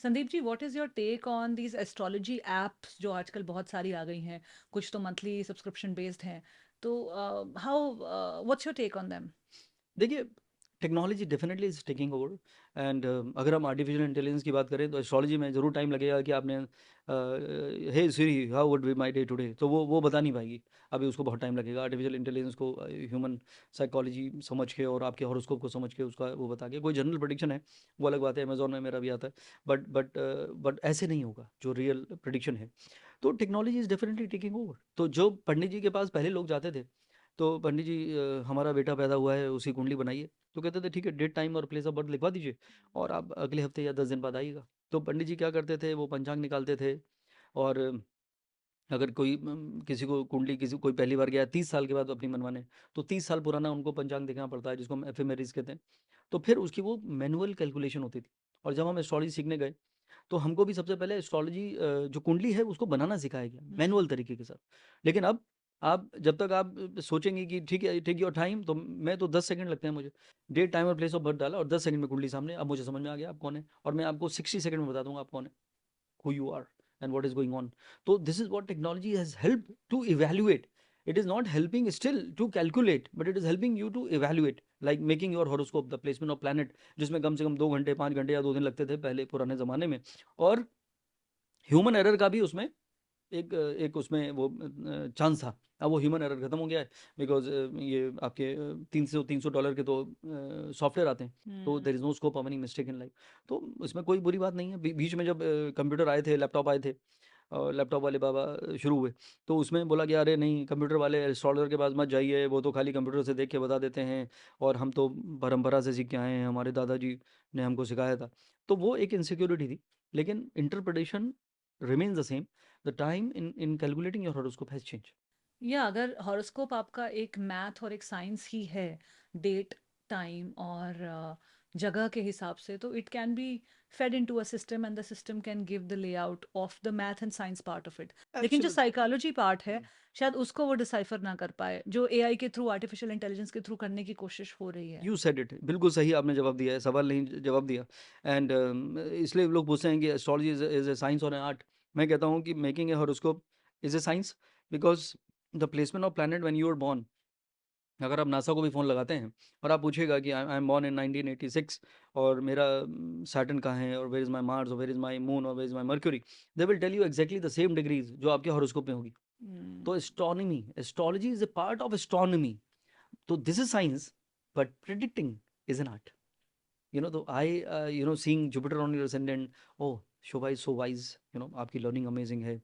Sandeep ji, what is your take on these astrology apps जो आजकल बहुत सारी आ गई हैं, कुछ तो मंथली सब्सक्रिप्शन बेस्ड हैं। तो how what's your take on them? देखिए, technology definitely is taking over and अगर हम आर्टिफिशियल इंटेलिजेंस की बात करें तो एस्ट्रोलॉजी में ज़रूर टाइम लगेगा कि आपने hey Siri how would be my day today, तो वो बता नहीं पाएगी। अभी उसको बहुत टाइम लगेगा आर्टिफिशियल इंटेलिजेंस को ह्यूमन साइकोलॉजी समझ के और आपके हॉरोस्कोप को समझ के उसका वो बता के। कोई जनरल प्रेडिक्शन है, वो अलग बात है, अमेज़न में मेरा भी आता है। बट ऐसे नहीं होगा जो रियल प्रेडिक्शन है। तो technology is definitely taking over. तो जो पंडित जी के पास पहले लोग जाते थे, तो पंडित जी हमारा बेटा पैदा हुआ है, उसकी कुंडली बनाइए। तो कहते थे ठीक है, डेट टाइम और प्लेस ऑफ बर्थ लिखवा दीजिए और आप अगले हफ्ते या 10 दिन बाद आइएगा। तो पंडित जी क्या करते थे, वो पंचांग निकालते थे। और अगर कोई किसी को कुंडली, किसी कोई पहली बार गया 30 साल के बाद अपनी मनवाने, तो 30 साल पुराना उनको पंचांग देखना पड़ता है, जिसको हम एफेमेरीज कहते हैं। तो फिर उसकी वो मैनुअल कैलकुलेशन होती थी। और जब हम एस्ट्रोलॉजी सीखने गए, तो हमको भी सबसे पहले एस्ट्रोलॉजी जो कुंडली है उसको बनाना सिखाया गया हुँ। मैनुअल तरीके के साथ। लेकिन अब आप जब तक आप सोचेंगे कि ठीक है, टेक योर टाइम, तो मैं तो 10 सेकंड लगते हैं मुझे। डेट, टाइम और प्लेस ऑफ बर्थ डाला और 10 सेकंड में कुंडली सामने, अब मुझे समझ में आ गया आप कौन है, और मैं आपको 60 सेकंड में बता दूंगा आप कौन है, who you are and what is going on. So this is what technology has helped to evaluate. It is not helping still to calculate, but it is helping you to evaluate, like making your horoscope, the placement of planet, जिसमें कम से कम 2 घंटे 5 घंटे या 2 दिन लगते थे पहले पुराने ज़माने में। और ह्यूमन एरर का भी उसमें एक एक उसमें वो चांस था। अब वो ह्यूमन एरर खत्म हो गया है, बिकॉज ये आपके $300 के तो सॉफ्टवेयर आते हैं। तो हुँ। There is no scope of any mistake in life. तो इसमें कोई बुरी बात नहीं है। बीच में जब कंप्यूटर आए थे, लैपटॉप आए थे, और लैपटॉप वाले बाबा शुरू हुए, तो उसमें बोला कि अरे नहीं, कंप्यूटर वाले इंस्टॉलर के पास मत जाइए, वो तो खाली कंप्यूटर से देख के बता देते हैं, और हम तो परंपरा से सीख के आए हैं, हमारे दादाजी ने हमको सिखाया था। तो वो एक इनसिक्योरिटी थी। लेकिन interpretation remains the same. The time in calculating your horoscope has changed. या अगर हॉरोस्कोप आपका एक मैथ और एक साइंस ही है, डेट, टाइम और जगह के हिसाब से, तो it can be fed into a system and the system can give the layout of the math and science part of it. लेकिन जो Absolutely. साइकोलॉजी पार्ट है, शायद उसको वो डिसाइफर ना कर पाए, जो एआई के थ्रू, आर्टिफिशियल इंटेलिजेंस के थ्रू करने की कोशिश हो रही है। You said it. बिल्कुल सही आपने जवाब दिया है, सवाल नहीं जवाब दिया। एंड इसलिए लोग पूछते हैं कि एस्ट्रोलॉजी इज ए साइंस और एन आर्ट। मैं कहता हूँ कि making a horoscope is a science, because the placement of planet when you are born, अगर आप नासा को भी फ़ोन लगाते हैं और आप पूछिएगा कि आई एम बॉर्न इन 1986, और मेरा सैटर्न कहाँ है, और वेयर इज़ माय मार्स, और वेयर इज़ माय मून, और where is my Mercury, they will tell you exactly the same degrees जो आपके हॉरोस्कोप में होगी। हम्म। तो astronomy, astrology is a part of astronomy. So this is science, but predicting is an art. तो seeing Jupiter on your ascendant, oh, Shobha is so wise, आपकी learning amazing है.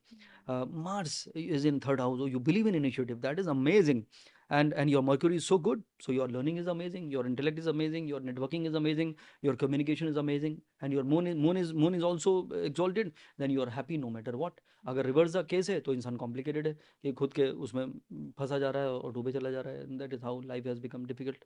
Mars is in third house, oh, you believe in initiative, that is amazing. And your Mercury is so good, so your learning is amazing, your intellect is amazing, your networking is amazing, your communication is amazing, and your moon is also exalted, then you are happy no matter what. अगर reverse the case है तो इंसान complicated है, कि खुद के उसमें फंसा जा रहा है और डूबे चला जा रहा है, that is how life has become difficult.